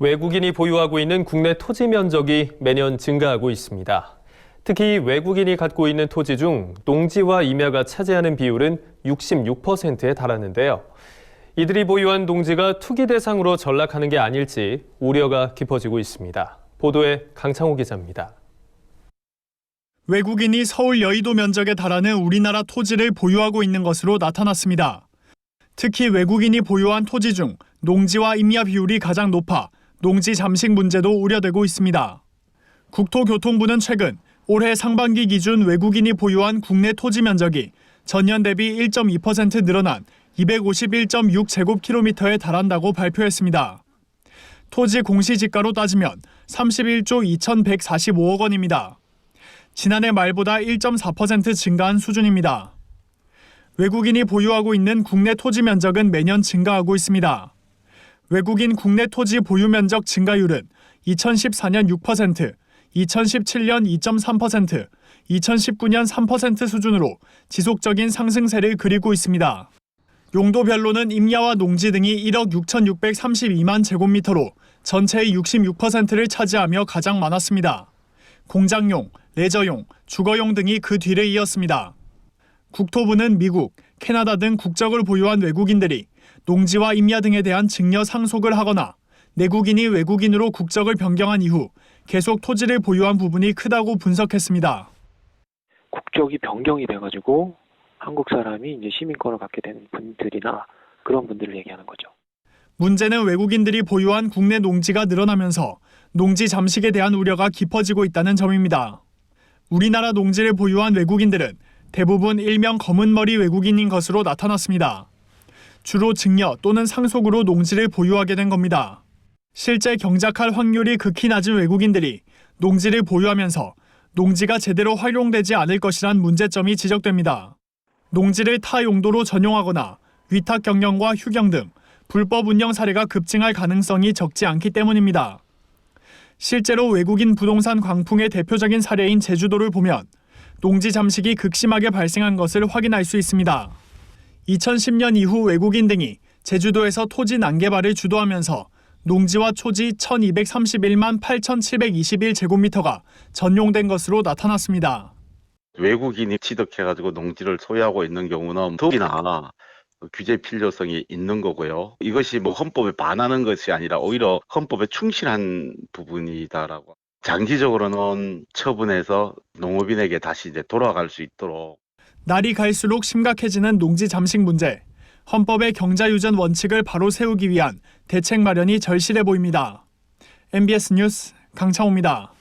외국인이 보유하고 있는 국내 토지 면적이 매년 증가하고 있습니다. 특히 외국인이 갖고 있는 토지 중 농지와 임야가 차지하는 비율은 66%에 달하는데요. 이들이 보유한 농지가 투기 대상으로 전락하는 게 아닐지 우려가 깊어지고 있습니다. 보도에 강창호 기자입니다. 외국인이 서울 여의도 면적에 달하는 우리나라 토지를 보유하고 있는 것으로 나타났습니다. 특히 외국인이 보유한 토지 중 농지와 임야 비율이 가장 높아 농지 잠식 문제도 우려되고 있습니다. 국토교통부는 최근 올해 상반기 기준 외국인이 보유한 국내 토지 면적이 전년 대비 1.2% 늘어난 251.6제곱킬로미터에 달한다고 발표했습니다. 토지 공시지가로 따지면 31조 2,145억 원입니다. 지난해 말보다 1.4% 증가한 수준입니다. 외국인이 보유하고 있는 국내 토지 면적은 매년 증가하고 있습니다. 외국인 국내 토지 보유 면적 증가율은 2014년 6%, 2017년 2.3%, 2019년 3% 수준으로 지속적인 상승세를 그리고 있습니다. 용도별로는 임야와 농지 등이 1억 6,632만 제곱미터로 전체의 66%를 차지하며 가장 많았습니다. 공장용, 레저용, 주거용 등이 그 뒤를 이었습니다. 국토부는 미국, 캐나다 등 국적을 보유한 외국인들이 농지와 임야 등에 대한 증여 상속을 하거나 내국인이 외국인으로 국적을 변경한 이후 계속 토지를 보유한 부분이 크다고 분석했습니다. 국적이 변경이 돼가지고 한국 사람이 이제 시민권을 갖게 되는 분들이나 그런 분들을 얘기하는 거죠. 문제는 외국인들이 보유한 국내 농지가 늘어나면서 농지 잠식에 대한 우려가 깊어지고 있다는 점입니다. 우리나라 농지를 보유한 외국인들은 대부분 일명 검은머리 외국인인 것으로 나타났습니다. 주로 증여 또는 상속으로 농지를 보유하게 된 겁니다. 실제 경작할 확률이 극히 낮은 외국인들이 농지를 보유하면서 농지가 제대로 활용되지 않을 것이란 문제점이 지적됩니다. 농지를 타 용도로 전용하거나 위탁 경영과 휴경 등 불법 운영 사례가 급증할 가능성이 적지 않기 때문입니다. 실제로 외국인 부동산 광풍의 대표적인 사례인 제주도를 보면 농지 잠식이 극심하게 발생한 것을 확인할 수 있습니다. 2010년 이후 외국인 등이 제주도에서 토지 난개발을 주도하면서 농지와 초지 1,231만 8,721제곱미터가 전용된 것으로 나타났습니다. 외국인이 취득해가지고 농지를 소유하고 있는 경우는 더욱이나 규제 필요성이 있는 거고요. 이것이 헌법에 반하는 것이 아니라 오히려 헌법에 충실한 부분이다라고. 장기적으로는 처분해서 농업인에게 다시 돌아갈 수 있도록. 날이 갈수록 심각해지는 농지 잠식 문제. 헌법의 경자유전 원칙을 바로 세우기 위한 대책 마련이 절실해 보입니다. MBS 뉴스 강창호입니다.